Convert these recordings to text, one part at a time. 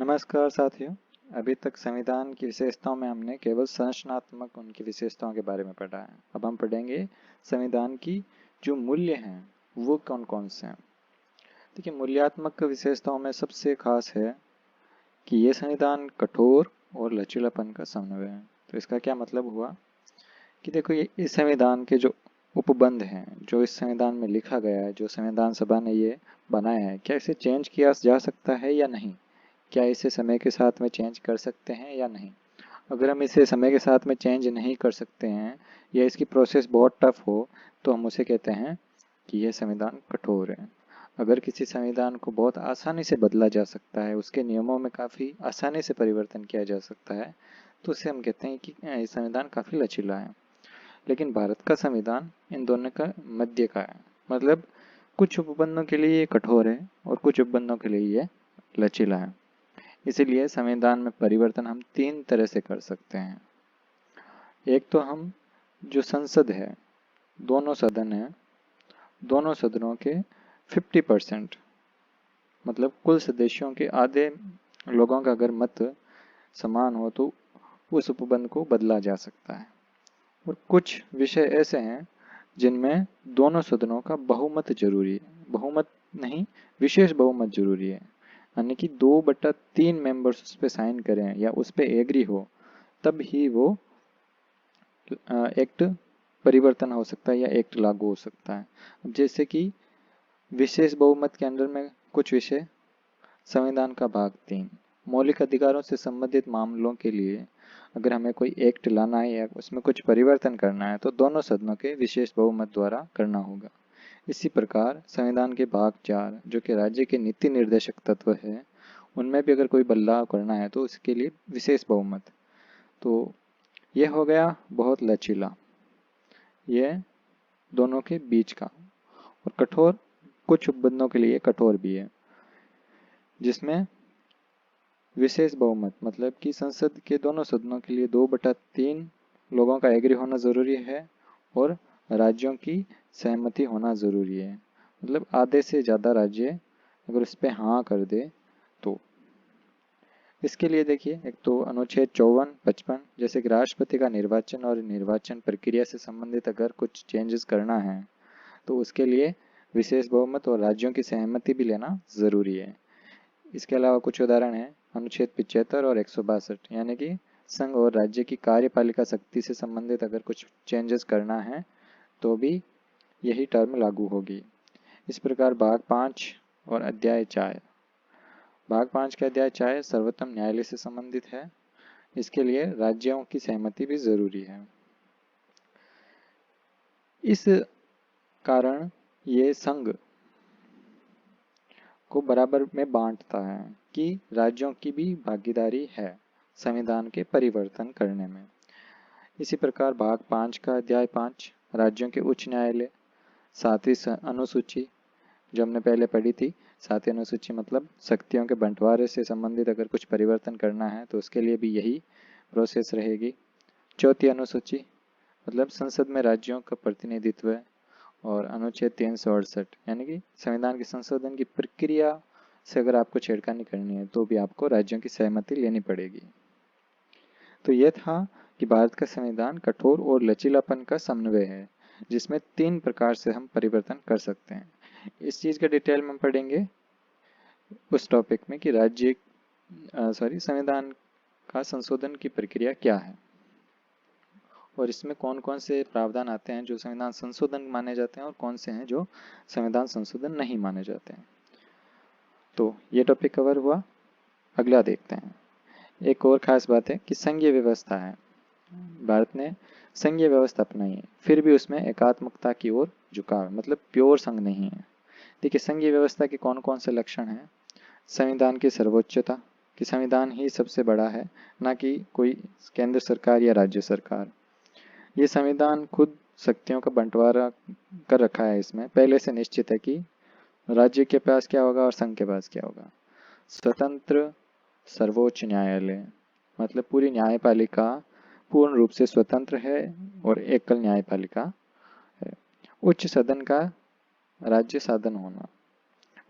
नमस्कार साथियों। अभी तक संविधान की विशेषताओं में हमने केवल संरचनात्मक उनकी विशेषताओं के बारे में पढ़ा है। अब हम पढ़ेंगे संविधान की जो मूल्य हैं वो कौन कौन से हैं। देखिए, मूल्यात्मक विशेषताओं में सबसे खास है कि ये संविधान कठोर और लचीलापन का समन्वय है। तो इसका क्या मतलब हुआ कि देखो, ये इस संविधान के जो उपबंध हैं, जो इस संविधान में लिखा गया है, जो संविधान सभा ने ये बनाया है, क्या इसे चेंज किया जा सकता है या नहीं, क्या इसे समय के साथ में चेंज कर सकते हैं या नहीं। अगर हम इसे समय के साथ में चेंज नहीं कर सकते हैं या इसकी प्रोसेस बहुत टफ हो तो हम उसे कहते हैं कि यह संविधान कठोर है। अगर किसी संविधान को बहुत आसानी से बदला जा सकता है, उसके नियमों में काफ़ी आसानी से परिवर्तन किया जा सकता है, तो उसे हम कहते हैं कि ये संविधान काफ़ी लचीला है। लेकिन भारत का संविधान इन दोनों का मध्य का है। मतलब कुछ उपबंधों के लिए ये कठोर है और कुछ उपबंधों के लिए ये लचीला है। इसीलिए संविधान में परिवर्तन हम 3 तरह से कर सकते हैं। एक तो हम जो संसद है, दोनों सदन है, दोनों सदनों के 50% मतलब कुल सदस्यों के आधे लोगों का अगर मत समान हो तो उस उपबंध को बदला जा सकता है। और कुछ विषय ऐसे हैं जिनमें दोनों सदनों का बहुमत जरूरी है। बहुमत नहीं, विशेष बहुमत जरूरी है, यानी कि 2/3 मेंबर्स उस पर साइन करें या उस पर एग्री हो, तब ही वो एक्ट परिवर्तन हो सकता है या एक्ट लागू हो सकता है। अब जैसे कि विशेष बहुमत के अंडर में कुछ विषय, संविधान का भाग 3 मौलिक अधिकारों से संबंधित मामलों के लिए अगर हमें कोई एक्ट लाना है या उसमें कुछ परिवर्तन करना है तो दोनों सदनों के विशेष बहुमत द्वारा करना होगा। इसी प्रकार संविधान के भाग 4 जो कि राज्य के नीति निर्देशक तत्व है, उनमें भी अगर कोई बदलाव करना है तो उसके लिए विशेष बहुमत। तो यह हो गया बहुत लचीला, यह दोनों के बीच का। और कठोर, कुछ उपबंधों के लिए कठोर भी है, जिसमें विशेष बहुमत मतलब कि संसद के दोनों सदनों के लिए 2/3 लोगों का एग्री होना ज़रूरी है और राज्यों की सहमति होना ज़रूरी है। मतलब आधे से ज़्यादा राज्य अगर उस पर हाँ कर दे तो। इसके लिए देखिए, एक तो अनुच्छेद 54, 55 जैसे कि राष्ट्रपति का निर्वाचन और निर्वाचन प्रक्रिया से संबंधित अगर कुछ चेंजेस करना है तो उसके लिए विशेष बहुमत और राज्यों की सहमति भी लेना ज़रूरी है। इसके अलावा कुछ उदाहरण हैं अनुच्छेद 75 और 162, यानी कि संघ और राज्य की कार्यपालिका शक्ति से संबंधित अगर कुछ चेंजेस करना है तो भी यही टर्म लागू होगी। इस प्रकार भाग 5 और अध्याय 4, भाग 5 का अध्याय 4 सर्वोच्च न्यायालय से संबंधित है। इसके लिए राज्यों की सहमति भी जरूरी है। इस कारण ये संघ को बराबर में बांटता है कि राज्यों की भी भागीदारी है संविधान के परिवर्तन करने में। इसी प्रकार भाग 5 का अध्याय 5 राज्यों के उच्च न्यायालय, 7वीं अनुसूची जो हमने पहले पढ़ी थी, 7वीं अनुसूची मतलब शक्तियों के बंटवारे से संबंधित अगर कुछ परिवर्तन करना है तो उसके लिए भी यही प्रोसेस रहेगी। 4वीं अनुसूची मतलब संसद में राज्यों का प्रतिनिधित्व है। और अनुच्छेद 368 यानी कि संविधान के संशोधन की प्रक्रिया से अगर आपको छेड़खानी करनी है तो भी आपको राज्यों की सहमति लेनी पड़ेगी। तो यह था कि भारत का संविधान कठोर और लचीलापन का समन्वय है, जिसमें 3 प्रकार से हम परिवर्तन कर सकते हैं। इस चीज़ के डिटेल में हम पढ़ेंगे उस टॉपिक में कि संविधान का संशोधन की प्रक्रिया क्या है और इसमें कौन कौन से प्रावधान आते हैं जो संविधान संशोधन माने जाते हैं और कौन से हैं जो संविधान संशोधन नहीं माने जाते हैं। तो ये टॉपिक कवर हुआ। अगला देखते हैं। एक और खास बात है कि संघीय व्यवस्था है। भारत ने संघीय व्यवस्था अपनाई है, फिर भी उसमें एकात्मकता की ओर झुकाव है, मतलब प्योर संघ नहीं है। देखिए, संघीय व्यवस्था के कौन कौन से लक्षण हैं। संविधान की सर्वोच्चता, कि संविधान ही सबसे बड़ा है, ना कि कोई केंद्र सरकार या राज्य सरकार। ये संविधान खुद शक्तियों का बंटवारा कर रखा है। इसमें पहले से निश्चित है कि राज्य के पास क्या होगा और संघ के पास क्या होगा। स्वतंत्र सर्वोच्च न्यायालय मतलब पूरी न्यायपालिका पूर्ण रूप से स्वतंत्र है और एकल न्यायपालिका है। उच्च सदन का राज्य साधन होना,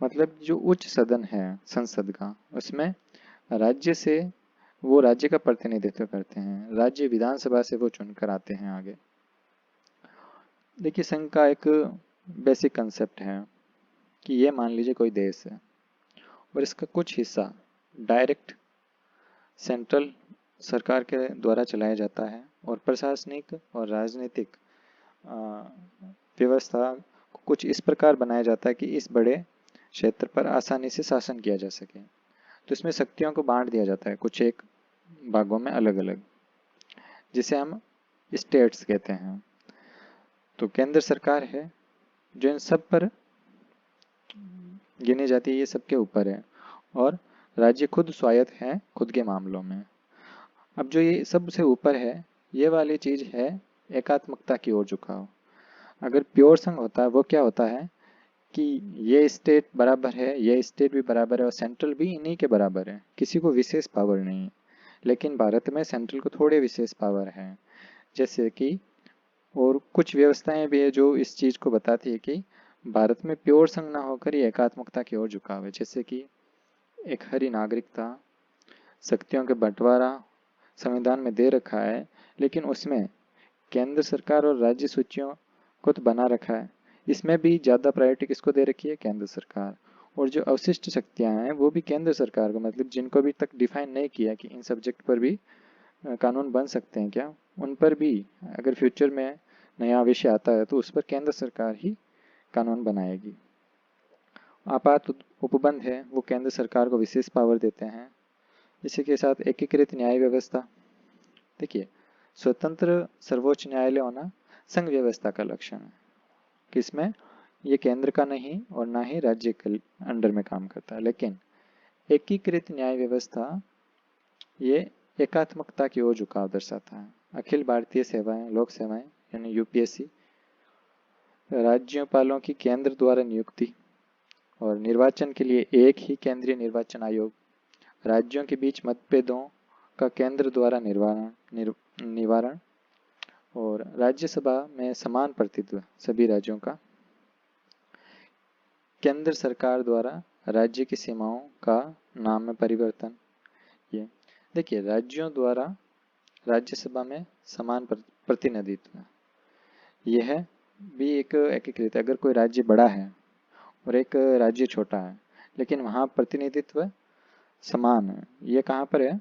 मतलब जो उच्च सदन है संसद का, उसमें राज्य से वो राज्य का प्रतिनिधित्व करते हैं, राज्य विधानसभा से वो चुनकर आते हैं आगे। देखिए संघ का एक बेसिक कंसेप्ट है कि ये मान लीजिए कोई देश है और इसका कुछ हिस्सा डायरेक्ट सेंट्रल सरकार के द्वारा चलाया जाता है और प्रशासनिक और राजनीतिक व्यवस्था को कुछ इस प्रकार बनाया जाता है कि इस बड़े क्षेत्र पर आसानी से शासन किया जा सके। तो इसमें शक्तियों को बांट दिया जाता है कुछ एक भागों में अलग अलग, जिसे हम स्टेट्स कहते हैं। तो केंद्र सरकार है जो इन सब पर गिनी जाती है, ये सबके ऊपर है, और राज्य खुद स्वायत्त है खुद के मामलों में। अब जो ये सबसे ऊपर है, ये वाली चीज है एकात्मकता की ओर झुकाव। अगर प्योर संघ होता है वो क्या होता है कि ये स्टेट बराबर है, ये स्टेट भी बराबर है और सेंट्रल भी इन्हीं के बराबर है, किसी को विशेष पावर नहीं है। लेकिन भारत में सेंट्रल को थोड़े विशेष पावर है, जैसे कि और कुछ व्यवस्थाएं भी है जो इस चीज को बताती है कि भारत में प्योर संघ ना होकर ये एकात्मकता की ओर झुकाव है। जैसे कि एक हरी नागरिकता, शक्तियों के बंटवारा संविधान में दे रखा है, लेकिन उसमें केंद्र सरकार और राज्य सूचियों को तो बना रखा है, इसमें भी ज़्यादा प्रायोरिटी किसको दे रखी है, केंद्र सरकार। और जो अवशिष्ट शक्तियां हैं वो भी केंद्र सरकार को, मतलब जिनको अभी तक डिफाइन नहीं किया कि इन सब्जेक्ट पर भी कानून बन सकते हैं क्या, उन पर भी अगर फ्यूचर में नया विषय आता है तो उस पर केंद्र सरकार ही कानून बनाएगी। आपात उपबंध है वो केंद्र सरकार को विशेष पावर देते हैं। इसी के साथ एकीकृत न्याय व्यवस्था। देखिए स्वतंत्र सर्वोच्च न्यायालय होना संघ व्यवस्था का लक्षण है, किसमें ये केंद्र का नहीं और ना ही राज्य के अंडर में काम करता है। लेकिन एकीकृत न्याय व्यवस्था ये एकात्मकता की ओर झुकाव दर्शाता है। अखिल भारतीय सेवाएं लोक सेवाएं यानी यूपीएससी, राज्यपालों की केंद्र द्वारा नियुक्ति और निर्वाचन के लिए एक ही केंद्रीय निर्वाचन आयोग, राज्यों के बीच मतभेदों का केंद्र द्वारा निवारण और राज्यसभा में समान प्रतिनिधित्व सभी राज्यों का, केंद्र सरकार द्वारा राज्य की सीमाओं का नाम में परिवर्तन। ये देखिए राज्यों द्वारा राज्यसभा में समान प्रतिनिधित्व, यह भी एक एकीकृत। अगर कोई राज्य बड़ा है और एक राज्य छोटा है लेकिन वहाँ प्रतिनिधित्व समान है, ये कहाँ पर है,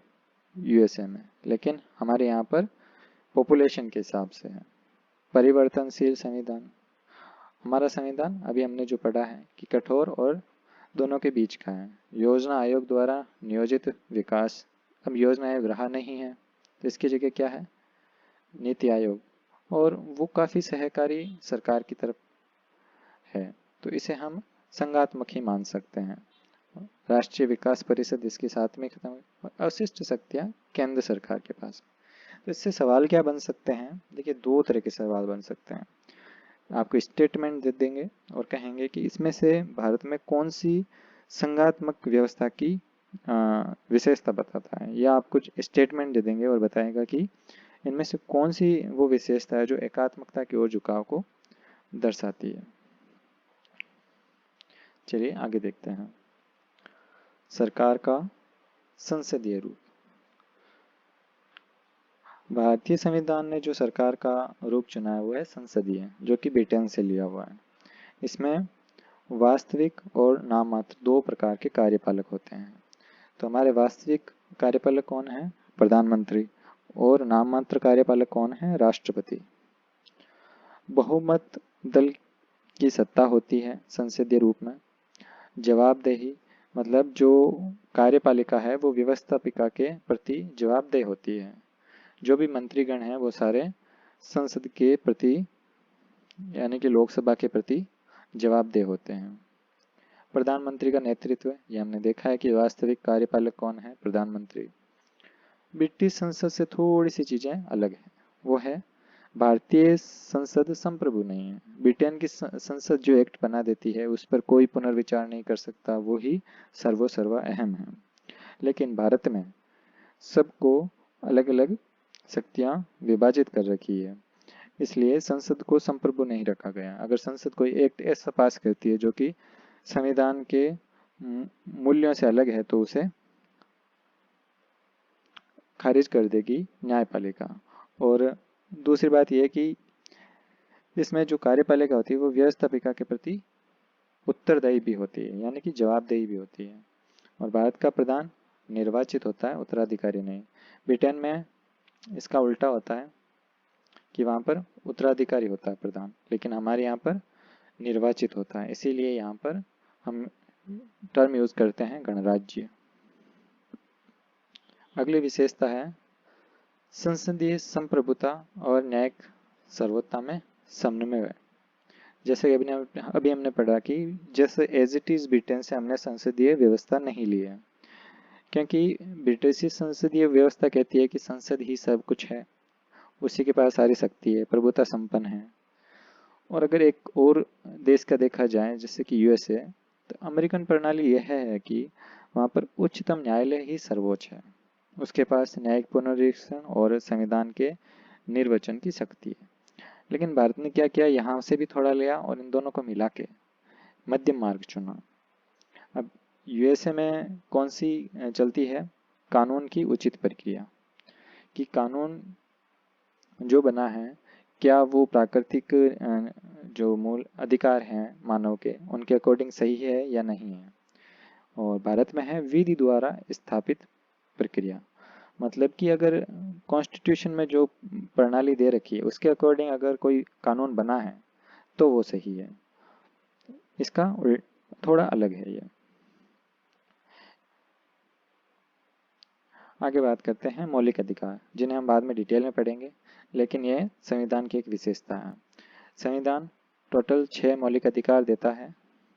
यूएसए में, लेकिन हमारे यहाँ पर पॉपुलेशन के हिसाब से है। परिवर्तनशील संविधान, हमारा संविधान अभी हमने जो पढ़ा है कि कठोर और दोनों के बीच का है। योजना आयोग द्वारा नियोजित विकास, अब योजना आयोग रहा नहीं है तो इसकी जगह क्या है, नीति आयोग, और वो काफ़ी सहकारी सरकार की तरफ है, तो इसे हम संघात्मक ही मान सकते हैं। राष्ट्रीय विकास परिषद इसके साथ में खत्म हुई। अवशिष्ट शक्तियाँ केंद्र सरकार के पास। तो इससे सवाल क्या बन सकते हैं, देखिए दो तरह के सवाल बन सकते हैं। आपको स्टेटमेंट दे देंगे और कहेंगे कि इसमें से भारत में कौन सी संघात्मक व्यवस्था की विशेषता बताता है, या आप कुछ स्टेटमेंट दे देंगे और बताएगा कि इनमें से कौन सी वो विशेषता है जो एकात्मकता की ओर झुकाव को दर्शाती है। चलिए आगे देखते हैं। सरकार का संसदीय रूप। भारतीय संविधान ने जो सरकार का रूप चुना है वो है संसदीय, जो कि ब्रिटेन से लिया हुआ है। इसमें वास्तविक और नाममात्र दो प्रकार के कार्यपालक होते हैं। तो हमारे वास्तविक कार्यपालक कौन है, प्रधानमंत्री, और नाममात्र कार्यपालक कौन है, राष्ट्रपति। बहुमत दल की सत्ता होती है संसदीय रूप में। जवाबदेही, मतलब जो कार्यपालिका है वो व्यवस्थापिका के प्रति जवाबदेह होती है। जो भी मंत्रीगण हैं वो सारे संसद के प्रति यानी कि लोकसभा के प्रति जवाबदेह होते हैं। प्रधानमंत्री का नेतृत्व, ये हमने देखा है कि वास्तविक कार्यपालक कौन है, प्रधानमंत्री। ब्रिटिश संसद से थोड़ी सी चीजें अलग है, वो है भारतीय संसद संप्रभु नहीं है। ब्रिटेन की संसद जो एक्ट बना देती है उस पर कोई पुनर्विचार नहीं कर सकता, वो ही सर्वा अहम है। लेकिन भारत में सबको अलग अलग शक्तियां विभाजित कर रखी है, इसलिए संसद को संप्रभु नहीं रखा गया। अगर संसद कोई एक्ट ऐसा पास करती है जो कि संविधान के मूल्यों से अलग है तो उसे खारिज कर देगी न्यायपालिका। और दूसरी बात यह कि इसमें जो कार्यपालिका होती है वो व्यवस्थापिका के प्रति उत्तरदायी भी होती है, यानी कि जवाबदेही भी होती है। और भारत का प्रधान निर्वाचित होता है, उत्तराधिकारी नहीं। ब्रिटेन में इसका उल्टा होता है कि वहाँ पर उत्तराधिकारी होता है प्रधान, लेकिन हमारे यहाँ पर निर्वाचित होता है, इसीलिए यहाँ पर हम टर्म यूज करते हैं गणराज्य। अगली विशेषता है संसदीय संप्रभुता और न्यायिक सर्वोत्तता में समन्वय। जैसे अभी हमने पढ़ा कि जैसे एज इट इज ब्रिटेन से हमने संसदीय व्यवस्था नहीं ली है, क्योंकि ब्रिटिश संसदीय व्यवस्था कहती है कि संसद ही सब कुछ है, उसी के पास सारी शक्ति है, प्रभुता संपन्न है। और अगर एक और देश का देखा जाए जैसे कि यूएसए, तो अमेरिकन प्रणाली यह है कि वहाँ पर उच्चतम न्यायालय ही सर्वोच्च है, उसके पास न्यायिक पुनरीक्षण और संविधान के निर्वचन की शक्ति है। लेकिन भारत ने क्या किया, यहाँ से भी थोड़ा लिया और इन दोनों को मिला के मध्यम मार्ग चुना। अब यूएसए में कौन सी चलती है, कानून की उचित प्रक्रिया, कि कानून जो बना है क्या वो प्राकृतिक जो मूल अधिकार हैं मानव के, उनके अकॉर्डिंग सही है या नहीं है। और भारत में है विधि द्वारा स्थापित प्रक्रिया, मतलब कि अगर कॉन्स्टिट्यूशन में जो प्रणाली दे रखी है उसके अकॉर्डिंग अगर कोई कानून बना है तो वो सही है। इसका थोड़ा अलग है ये। आगे बात करते हैं मौलिक अधिकार, जिन्हें हम बाद में डिटेल में पढ़ेंगे, लेकिन यह संविधान की एक विशेषता है। संविधान टोटल 6 मौलिक अधिकार देता है।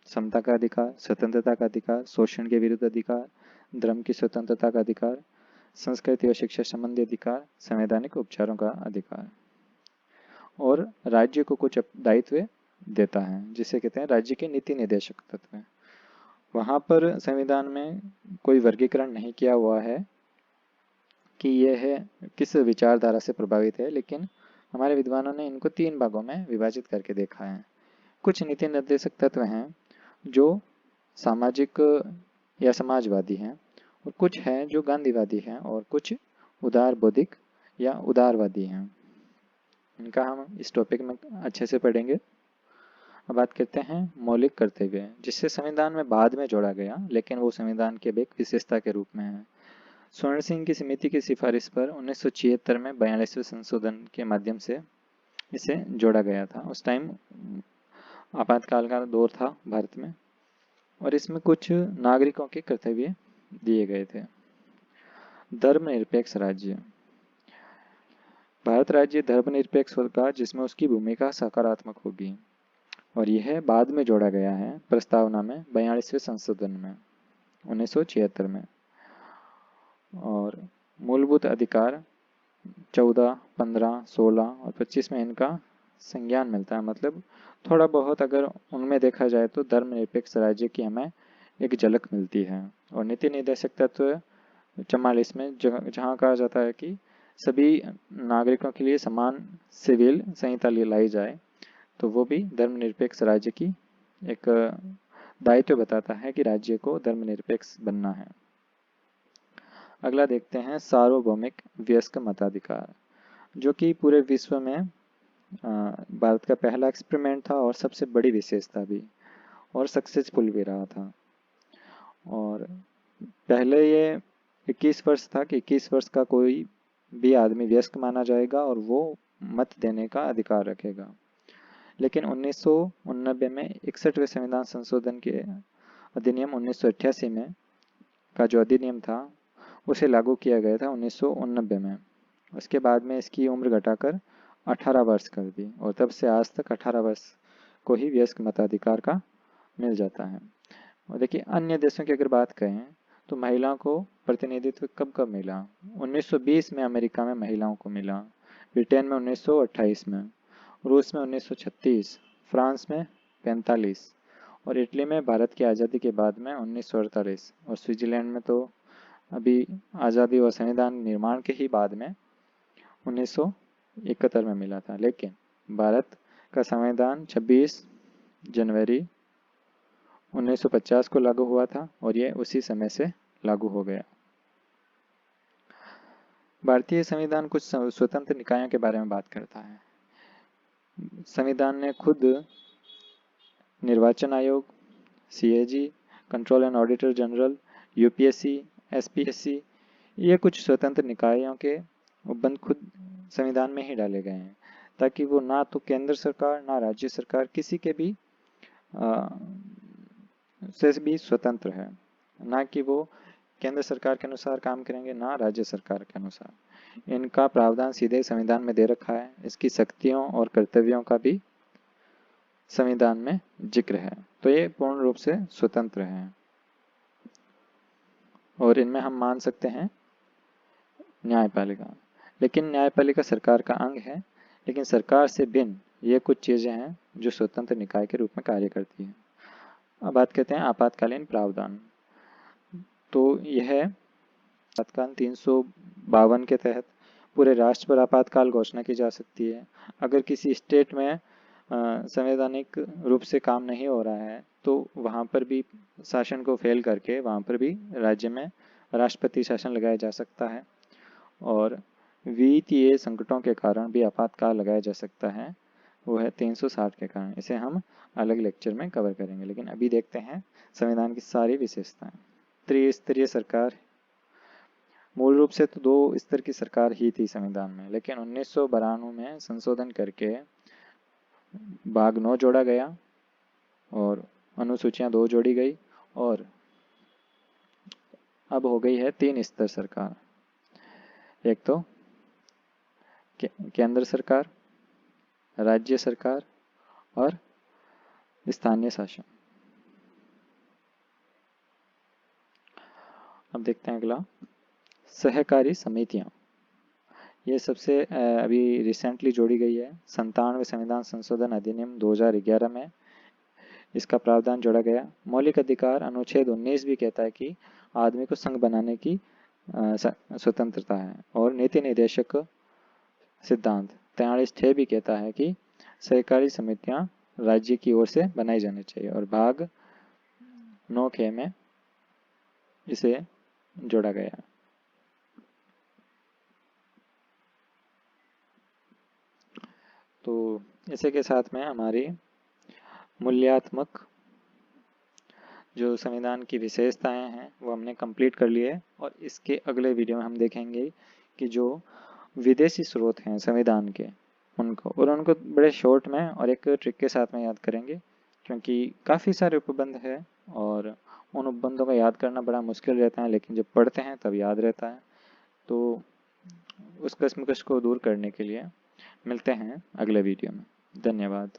समता का अधिकार, स्वतंत्रता का अधिकार, शोषण के विरुद्ध अधिकार, धर्म की स्वतंत्रता का अधिकार, संस्कृति और शिक्षा संबंधी अधिकार, संवैधानिक उपचारों का अधिकार। और राज्य को कुछ दायित्व देता है जिसे कहते हैं राज्य के नीति निर्देशक तत्व। वहां पर संविधान में कोई वर्गीकरण नहीं किया हुआ है कि यह है किस विचारधारा से प्रभावित है, लेकिन हमारे विद्वानों ने इनको 3 भागों में विभाजित करके देखा है। कुछ नीति निर्देशक तत्व हैं जो सामाजिक या समाजवादी हैं, और कुछ हैं जो गांधीवादी हैं, और कुछ उदार बौद्धिक या उदारवादी हैं। इनका हम इस टॉपिक में अच्छे से पढ़ेंगे। अब बात करते हैं मौलिक कर्तव्य, जिससे संविधान में बाद में जोड़ा गया, लेकिन वो संविधान के एक विशेषता के रूप में है। स्वर्ण सिंह की समिति की सिफारिश पर 1976 में 42वें संशोधन के माध्यम से इसे जोड़ा गया था। उस टाइम आपातकाल का दौर था भारत में, और इसमें कुछ नागरिकों के कर्तव्य दिए गए थे। धर्मनिरपेक्ष राज्य, भारत राज्य धर्मनिरपेक्ष होगा जिसमें उसकी भूमिका सकारात्मक होगी, और यह बाद में जोड़ा गया है प्रस्तावना में 42वें संशोधन में 1976 में। और मूलभूत अधिकार 14, 15, 16 और 25 में इनका संज्ञान मिलता है, मतलब थोड़ा बहुत अगर उनमें देखा जाए तो धर्मनिरपेक्ष राज्य की हमें एक झलक मिलती है। और नीति निर्देशक तत्व 44 में जहाँ कहा जाता है कि सभी नागरिकों के लिए समान सिविल संहिता लाई जाए, तो वो भी धर्मनिरपेक्ष राज्य की एक दायित्व बताता है कि राज्य को धर्मनिरपेक्ष बनना है। अगला देखते हैं सार्वभौमिक वयस्क मताधिकार, जो कि पूरे विश्व में भारत का पहला एक्सपेरिमेंट था और सबसे बड़ी विशेषता भी, और सक्सेसफुल भी रहा था। और पहले ये 21 वर्ष था कि 21 वर्ष का कोई भी आदमी वयस्क माना जाएगा और वो मत देने का अधिकार रखेगा। लेकिन 1989 में 61वें संविधान संशोधन के अधिनियम 1988 में का जो अधिनियम था उसे लागू किया गया था 1989 में। उसके बाद में इसकी उम्र घटाकर 18 वर्ष कर दी, और तब से आज तक 18 वर्ष को ही वयस्क मताधिकार का मिल जाता है। और देखिए अन्य देशों की अगर बात करें तो महिलाओं को प्रतिनिधित्व कब कब मिला, 1920 में अमेरिका में महिलाओं को मिला, ब्रिटेन में 1928 में, रूस में 1936, फ्रांस में 45, और इटली में भारत की आज़ादी के बाद में 1948, और स्विट्जरलैंड में तो अभी आज़ादी और संविधान निर्माण के ही बाद में 1971 में मिला था। लेकिन भारत का संविधान 26 जनवरी 1950 को लागू हुआ था, और यह उसी समय से लागू हो गया। भारतीय संविधान कुछ स्वतंत्र निकायों के बारे में बात करता है। संविधान ने खुद निर्वाचन आयोग, CAG, control and auditor general, UPSC, SPSC, ये कुछ स्वतंत्र निकायों के उपबंध खुद संविधान में ही डाले गए हैं, ताकि वो ना तो केंद्र सरकार ना राज्य सरकार किसी के भी से भी स्वतंत्र है, ना कि वो केंद्र सरकार के अनुसार काम करेंगे ना राज्य सरकार के अनुसार। इनका प्रावधान सीधे संविधान में दे रखा है। इसकी शक्तियों और कर्तव्यों का भी संविधान में जिक्र है, तो ये पूर्ण रूप से स्वतंत्र है और इनमें हम मान सकते हैं न्यायपालिका। लेकिन न्यायपालिका सरकार का अंग है, लेकिन सरकार से भिन्न ये कुछ चीजें हैं जो स्वतंत्र निकाय के रूप में कार्य करती हैं। अब बात करते हैं आपातकालीन प्रावधान। तो यह आपातकाल 352 के तहत पूरे राष्ट्र पर आपातकाल घोषणा की जा सकती है। अगर किसी स्टेट में संवैधानिक रूप से काम नहीं हो रहा है तो वहाँ पर भी शासन को फेल करके वहाँ पर भी राज्य में राष्ट्रपति शासन लगाया जा सकता है और वित्तीय संकटों के कारण भी आपातकाल लगाया जा सकता है, वो है 360 के कारण। इसे हम अलग लेक्चर में कवर करेंगे, लेकिन अभी देखते हैं संविधान की सारी विशेषताएं। त्रिस्तरीय सरकार, मूल रूप से तो 2 स्तर की सरकार ही थी संविधान में, लेकिन 1992 में संशोधन करके भाग 9 जोड़ा गया और अनुसूचियां 2 जोड़ी गई और अब हो गई है 3 स्तर सरकार। एक तो केंद्र सरकार, राज्य सरकार और स्थानीय शासन। अब देखते हैं अगला, सहकारी समितियां। ये सबसे अभी रिसेंटली जोड़ी गई है 97वें संविधान संशोधन अधिनियम 2011 में इसका प्रावधान जोड़ा गया। मौलिक अधिकार अनुच्छेद 19 भी कहता है कि आदमी को संघ बनाने की स्वतंत्रता है और नीति निर्देशक सिद्धांत 43(6) भी कहता है कि सहकारी समितियां राज्य की ओर से बनाई जानी चाहिए और भाग 9(ख) में इसे जोड़ा गया। तो इसी के साथ में हमारी मूल्यात्मक जो संविधान की विशेषताएं हैं वो हमने कंप्लीट कर लिए और इसके अगले वीडियो में हम देखेंगे कि जो विदेशी स्रोत हैं संविधान के उनको बड़े शॉर्ट में और एक ट्रिक के साथ में याद करेंगे, क्योंकि काफ़ी सारे उपबंध है और उन उपबंधों को याद करना बड़ा मुश्किल रहता है, लेकिन जब पढ़ते हैं तब याद रहता है। तो उस कश्मकश को दूर करने के लिए मिलते हैं अगले वीडियो में। धन्यवाद।